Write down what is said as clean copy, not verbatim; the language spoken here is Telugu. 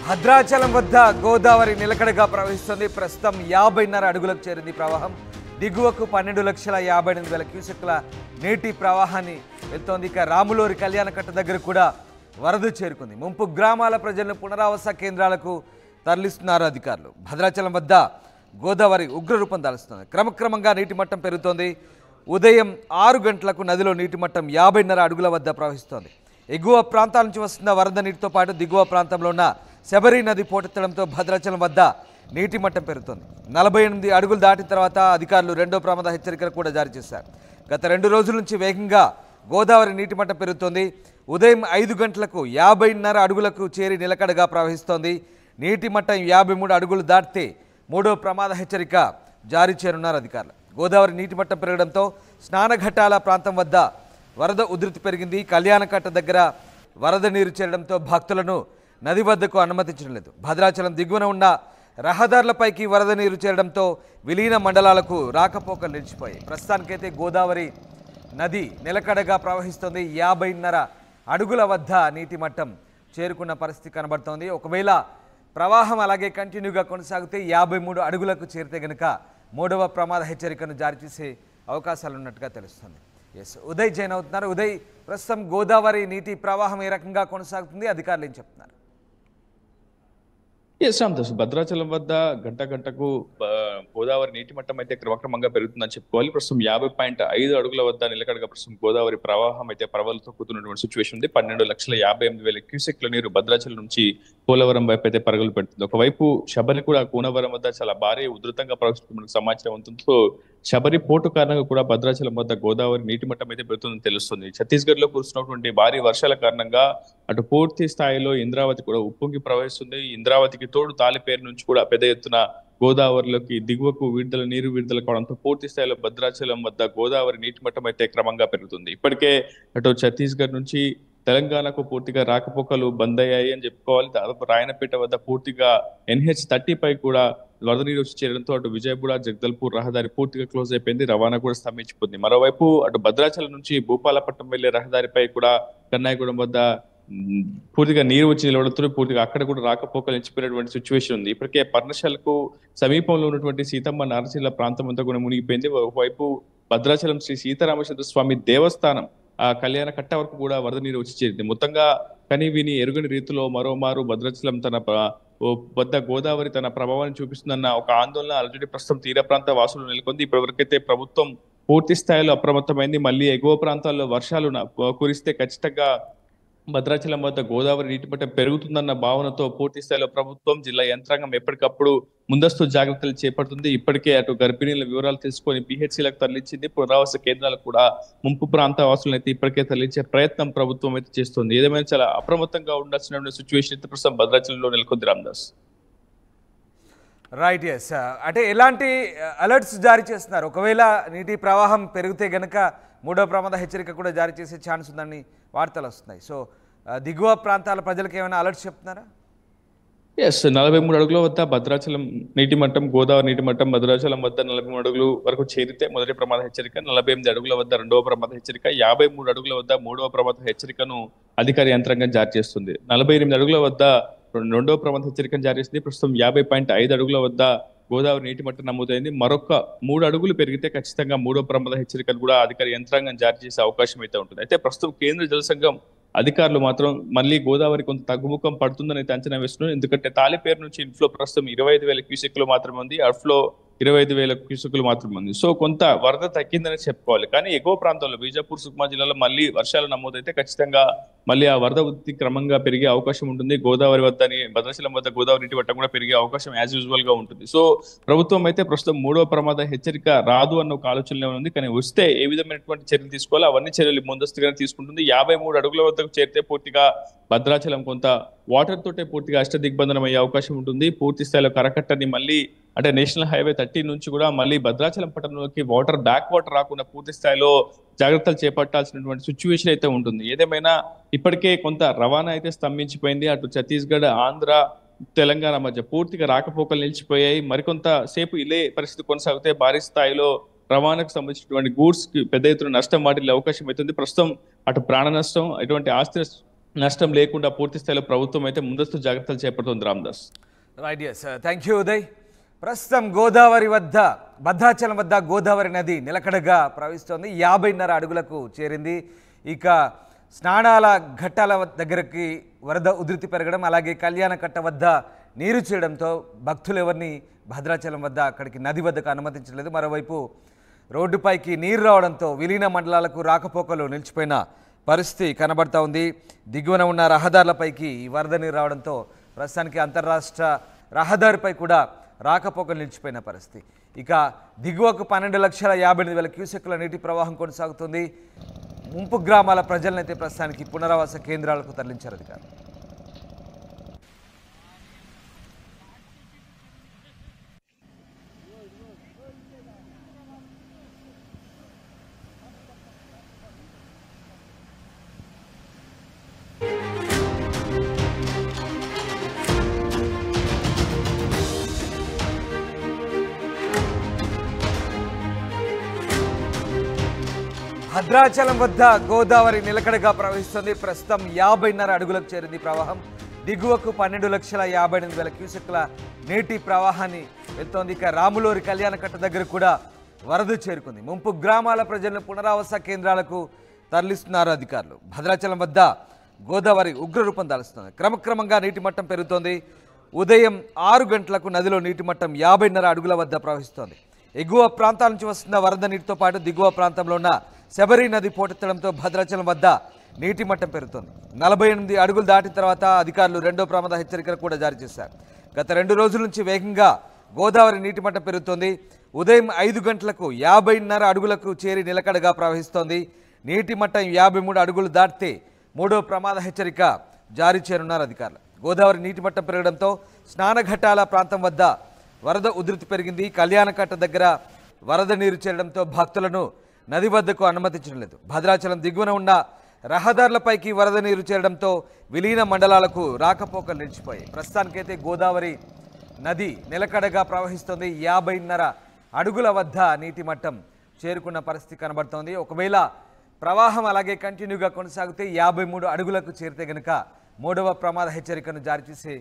భద్రాచలం వద్ద గోదావరి నిలకడగా ప్రవహిస్తుంది. ప్రస్తుతం 50.5 అడుగులకు చేరింది ప్రవాహం. దిగువకు 12,58,000 క్యూసెక్ల నీటి ప్రవాహాన్ని వెళ్తోంది. ఇక రాములూరి కళ్యాణకట్ట దగ్గర కూడా వరద చేరుకుంది. ముంపు గ్రామాల ప్రజలను పునరావాస కేంద్రాలకు తరలిస్తున్నారు అధికారులు. భద్రాచలం వద్ద గోదావరి ఉగ్రరూపం దాల్చుతుంది. క్రమక్రమంగా నీటి మట్టం పెరుగుతోంది. ఉదయం 6 గంటలకు నదిలో నీటి మట్టం 50.5 అడుగుల వద్ద ప్రవహిస్తోంది. ఎగువ ప్రాంతాల నుంచి వస్తున్న వరద నీటితో పాటు దిగువ ప్రాంతంలో ఉన్న శబరి నది పోటెత్తడంతో భద్రాచలం వద్ద నీటి మట్టం పెరుగుతోంది. 48 అడుగులు దాటిన తర్వాత అధికారులు రెండో ప్రమాద హెచ్చరికలు కూడా జారీ చేశారు. గత 2 రోజుల నుంచి వేగంగా గోదావరి నీటి మట్టం పెరుగుతోంది. ఉదయం 5 గంటలకు 50.5 అడుగులకు చేరి నిలకడగా ప్రవహిస్తోంది. నీటి మట్టం 53 అడుగులు దాటితే మూడో ప్రమాద హెచ్చరిక జారీ చేయనున్నారు అధికారులు. గోదావరి నీటి మట్టం పెరగడంతో స్నానఘట్టాల ప్రాంతం వద్ద వరద ఉధృతి పెరిగింది. కళ్యాణకట్ట దగ్గర వరద నీరు చేరడంతో భక్తులను నది వద్దకు అనుమతించడం లేదు. భద్రాచలం దిగువన ఉన్న రహదారులపైకి వరద నీరు చేరడంతో విలీన మండలాలకు రాకపోకలు నిలిచిపోయాయి. ప్రస్తుతానికైతే గోదావరి నది నిలకడగా ప్రవహిస్తుంది. 50.5 అడుగుల వద్ద నీటి మట్టం చేరుకున్న పరిస్థితి కనబడుతోంది. ఒకవేళ ప్రవాహం అలాగే కంటిన్యూగా కొనసాగితే 53 అడుగులకు చేరితే గనుక మూడవ ప్రమాద హెచ్చరికను జారీ చేసే అవకాశాలు ఉన్నట్టుగా తెలుస్తుంది. ఎస్, ఉదయ్ జైన్ అవుతున్నారు. ఉదయ్, ప్రస్తుతం గోదావరి నీటి ప్రవాహం ఏ రకంగా కొనసాగుతుంది, అధికారులు ఏం చెప్తున్నారు? సంతోష్, భద్రాచలం వద్ద గంటకు గోదావరి నీటి మట్టం అయితే క్రమక్రమంగా పెరుగుతుందని చెప్పుకోవాలి. ప్రస్తుతం 50.5 అడుగుల వద్ద నిలకడగా ప్రస్తుతం గోదావరి ప్రవాహం అయితే ప్రవలతో కూతున్నటువంటి సిచ్యువేషన్ ఉంది. 12,58,000 క్యూసెక్ల నీరు భద్రాచలం నుంచి పోలవరం వైపు అయితే పరుగులు పెడుతుంది. ఒకవైపు శబరి కూడా కూనవరం వద్ద చాలా భారీ ఉధృతంగా ప్రవహిస్తున్న సమాచారం ఉంటుందో శబరి పోటు కారణంగా కూడా భద్రాచలం వద్ద గోదావరి నీటి మట్టం అయితే పెరుగుతుందని తెలుస్తుంది. ఛత్తీస్గఢ్ లో కురుస్తున్నటువంటి భారీ వర్షాల కారణంగా అటు పూర్తి స్థాయిలో ఇంద్రావతి కూడా ఉప్పొంగి ప్రవహిస్తుంది. ఇంద్రావతికి తోడు తాలిపేరు నుంచి కూడా పెద్ద ఎత్తున గోదావరిలోకి దిగువకు నీరు విడుదల కావడంతో పూర్తి స్థాయిలో భద్రాచలం వద్ద గోదావరి నీటి మట్టం అయితే క్రమంగా పెరుగుతుంది. ఇప్పటికే అటు ఛత్తీస్గఢ్ నుంచి తెలంగాణకు పూర్తిగా రాకపోకలు బంద్ అయ్యాయి అని చెప్పుకోవాలి. దాదాపు రాయనపేట వద్ద పూర్తిగా NH-30 పై కూడా వరద నీరు వచ్చి చేరడంతో అటు విజయపూడ జగదల్పూర్ రహదారి పూర్తిగా క్లోజ్ అయిపోయింది. రవాణా కూడా స్తంభించిపోయింది. మరోవైపు అటు భద్రాచలం నుంచి భూపాలపట్నం వెళ్లే రహదారిపై కూడా కన్నాయగూడెం వద్ద పూర్తిగా నీరు వచ్చి నిలవడంతో పూర్తిగా అక్కడ కూడా రాకపోకలు నిలిచిపోయినటువంటి సిచ్యువేషన్ ఉంది. ఇప్పటికే పర్ణశాలకు సమీపంలో ఉన్నటువంటి సీతమ్మ నారసిల్ల ప్రాంతం అంతా కూడా మునిగిపోయింది. ఒకవైపు భద్రాచలం శ్రీ సీతారామచంద్ర స్వామి దేవస్థానం ఆ కళ్యాణ కట్ట వరకు కూడా వరద నీరు వచ్చి చేరింది. మొత్తంగా కని విని ఎరుగని రీతిలో మరోమారు భద్రాచలం తన వద్ద గోదావరి తన ప్రభావాన్ని చూపిస్తుందన్న ఒక ఆందోళన ఆల్రెడీ ప్రస్తుతం తీర ప్రాంత వాసులు నెలకొంది. ఇప్పటివరకైతే ప్రభుత్వం పూర్తి స్థాయిలో అప్రమత్తమైంది. మళ్ళీ ఎగువ ప్రాంతాల్లో వర్షాలు కురిస్తే ఖచ్చితంగా భద్రాచలం వద్ద గోదావరి నీటి మట్టం పెరుగుతుందన్న భావనతో పూర్తి స్థాయిలో ప్రభుత్వం జిల్లా యంత్రాంగం ఎప్పటికప్పుడు ముందస్తు జాగ్రత్తలు చేపడుతుంది. ఇప్పటికే అటు గర్భిణీల వివరాలు తెలుసుకొని PHCలకు తరలించింది. పునరావాస కేంద్రాలకు కూడా ముంపు ప్రాంత వాసులను అయితే ఇప్పటికే తరలించే ప్రయత్నం ప్రభుత్వం అయితే చేస్తుంది. ఏదేమైనా చాలా అప్రమత్తంగా ఉండాల్సిన సిచ్యువేషన్ అయితే ప్రస్తుతం భద్రాచలంలో నెలకొంది. రామ్దాస్, రైట్. ఎస్, అంటే ఎలాంటి అలర్ట్స్ జారీ చేస్తున్నారు? ఒకవేళ నీటి ప్రవాహం పెరిగితే గనక మూడో ప్రమాద హెచ్చరిక కూడా జారీ చేసే ఛాన్స్ ఉందని వార్తలు వస్తున్నాయి. సో దిగువ ప్రాంతాల ప్రజలకు ఏమైనా అలర్ట్స్ చెప్తున్నారా? 43 అడుగుల వద్ద భద్రాచలం నీటి మట్టం గోదావరి నీటి మట్టం భద్రాచలం వద్ద 43 అడుగులు వరకు చేరితే మొదటి ప్రమాద హెచ్చరిక, 48 అడుగుల వద్ద రెండవ ప్రమాద హెచ్చరిక, 53 అడుగుల వద్ద మూడవ ప్రమాద హెచ్చరికను అధికార యంత్రాంగం జారీ చేస్తుంది. 48 అడుగుల వద్ద రెండవ ప్రమాద హెచ్చరికను జారీ చేసింది. ప్రస్తుతం 50.5 అడుగుల వద్ద గోదావరి నీటి మట్టం నమోదైంది. మరొక 3 అడుగులు పెరిగితే ఖచ్చితంగా మూడో ప్రమాద హెచ్చరికను కూడా అధికార యంత్రాంగం జారీ చేసే అవకాశం అయితే ఉంటుంది. అయితే ప్రస్తుతం కేంద్ర జల సంఘం అధికారులు మాత్రం మళ్ళీ గోదావరి కొంత తగ్గుముఖం పడుతుందని అయితే అంచనా వేస్తున్నారు. ఎందుకంటే తాలిపేరు నుంచి ఇన్ఫ్లో ప్రస్తుతం 25,000 క్యూసెక్లు మాత్రమే ఉంది, అవుట్ఫ్లో 25,000 క్యూసెక్లు మాత్రమే ఉంది. సో కొంత వరద తగ్గిందని చెప్పుకోవాలి. కానీ ఎగువ ప్రాంతంలో బీజాపూర్ సుక్మా జిల్లాలో మళ్ళీ వర్షాలు నమోదైతే ఖచ్చితంగా మళ్ళీ ఆ వరద ఉధృతి క్రమంగా పెరిగే అవకాశం ఉంటుంది. గోదావరి వద్ద భద్రాచలం వద్ద గోదావరి నీటి మట్టం కూడా పెరిగే అవకాశం యాజ్ యూజువల్ గా ఉంటుంది. సో ప్రభుత్వం అయితే ప్రస్తుతం మూడవ ప్రమాద హెచ్చరిక రాదు అన్న ఒక ఆలోచనలో ఉంది. కానీ వస్తే ఏ విధమైనటువంటి చర్యలు తీసుకోవాలి అవన్నీ చర్యలు ముందస్తుగానే తీసుకుంటుంది. 53 అడుగుల వద్దకు చేరితే పూర్తిగా భద్రాచలం కొంత వాటర్ తోటే పూర్తిగా అష్టదిగ్బంధనం అయ్యే అవకాశం ఉంటుంది. పూర్తి స్థాయిలో కరకట్టని మళ్ళీ అంటే నేషనల్ హైవే 30 నుంచి కూడా మళ్ళీ భద్రాచలం పట్టణంలోకి బ్యాక్ వాటర్ రాకుండా పూర్తి స్థాయిలో జాగ్రత్తలు చేపట్టాల్సినటువంటి సిచ్యువేషన్ అయితే ఉంటుంది. ఏదేమైనా ఇప్పటికే కొంత రవాణా అయితే స్తంభించిపోయింది. అటు ఛత్తీస్గఢ్, ఆంధ్ర, తెలంగాణ మధ్య పూర్తిగా రాకపోకలు నిలిచిపోయాయి. మరికొంత సేపు ఇదే పరిస్థితి కొనసాగితే భారీ స్థాయిలో రవాణాకు సంబంధించినటువంటి గూడ్స్ కి పెద్ద ఎత్తున నష్టం వాటిల్లే అవకాశం అవుతుంది. ప్రస్తుతం అటు ప్రాణ నష్టం, ఎటువంటి ఆస్తి నష్టం లేకుండా పూర్తి స్థాయిలో ప్రభుత్వం అయితే ముందస్తు జాగ్రత్తలు చేపడుతుంది Ramdas. Right, yes, thank you Uday. ప్రస్తుతం గోదావరి వద్ద భద్రాచలం వద్ద గోదావరి నది నిలకడగా ప్రవహిస్తోంది. 50.5 అడుగులకు చేరింది. ఇక స్నానాల ఘట్టాల దగ్గరికి వరద ఉధృతి పెరగడం, అలాగే కళ్యాణ కట్ట వద్ద నీరు చేయడంతో భక్తులు ఎవరిని భద్రాచలం వద్ద అక్కడికి నది వద్దకు అనుమతించలేదు. మరోవైపు రోడ్డుపైకి నీరు రావడంతో విలీన మండలాలకు రాకపోకలు నిలిచిపోయిన పరిస్థితి కనబడతా ఉంది. దిగువన ఉన్న రహదారులపైకి ఈ వరద నీరు రావడంతో ప్రస్తుతానికి అంతర్రాష్ట్ర రహదారిపై కూడా రాకపోకలు నిలిచిపోయిన పరిస్థితి. ఇక దిగువకు 12,58,000 క్యూసెక్కుల నీటి ప్రవాహం కొనసాగుతుంది. ముంపు గ్రామాల ప్రజలనైతే ప్రస్తుతానికి పునరావాస కేంద్రాలకు తరలించారు అధికారులు. భద్రాచలం వద్ద గోదావరి నిలకడగా ప్రవహిస్తుంది. ప్రస్తుతం 50.5 అడుగులకు చేరింది ప్రవాహం. దిగువకు 12,58,000 క్యూసెక్కుల నీటి ప్రవాహాన్ని వెళ్తోంది. ఇక రాములూరి కళ్యాణ కట్ట దగ్గర కూడా వరద చేరుకుంది. ముంపు గ్రామాల ప్రజలను పునరావాస కేంద్రాలకు తరలిస్తున్నారు అధికారులు. భద్రాచలం వద్ద గోదావరి ఉగ్రరూపం దాలుస్తుంది. క్రమక్రమంగా నీటి మట్టం పెరుగుతోంది. ఉదయం 6 గంటలకు నదిలో నీటి మట్టం 50.5 అడుగుల వద్ద ప్రవహిస్తోంది. ఎగువ ప్రాంతాల నుంచి వస్తున్న వరద నీటితో పాటు దిగువ ప్రాంతంలో ఉన్న శబరి నది పోటెత్తడంతో భద్రాచలం వద్ద నీటి మట్టం పెరుగుతోంది. 48 అడుగులు దాటిన తర్వాత అధికారులు రెండో ప్రమాద హెచ్చరికలు కూడా జారీ చేశారు. గత 2 రోజుల నుంచి వేగంగా గోదావరి నీటి మట్టం పెరుగుతోంది. ఉదయం 5 గంటలకు 50.5 అడుగులకు చేరి నిలకడగా ప్రవహిస్తోంది. నీటి మట్టం 53 అడుగులు దాటితే మూడో ప్రమాద హెచ్చరిక జారీ చేయనున్నారు అధికారులు. గోదావరి నీటి మట్టం పెరగడంతో స్నానఘట్టాల ప్రాంతం వద్ద వరద ఉధృతి పెరిగింది. కళ్యాణకట్ట దగ్గర వరద నీరు చేరడంతో భక్తులను నది వద్దకు అనుమతించడం లేదు. భద్రాచలం దిగువన ఉన్న రహదారులపైకి వరద నీరు చేరడంతో విలీన మండలాలకు రాకపోకలు నిలిచిపోయాయి. ప్రస్తుతానికైతే గోదావరి నది నిలకడగా ప్రవహిస్తోంది. 50.5 అడుగుల వద్ద నీటి మట్టం చేరుకున్న పరిస్థితి కనబడుతోంది. ఒకవేళ ప్రవాహం అలాగే కంటిన్యూగా కొనసాగితే 53 అడుగులకు చేరితే గనుక మూడవ ప్రమాద హెచ్చరికను జారీ చేసే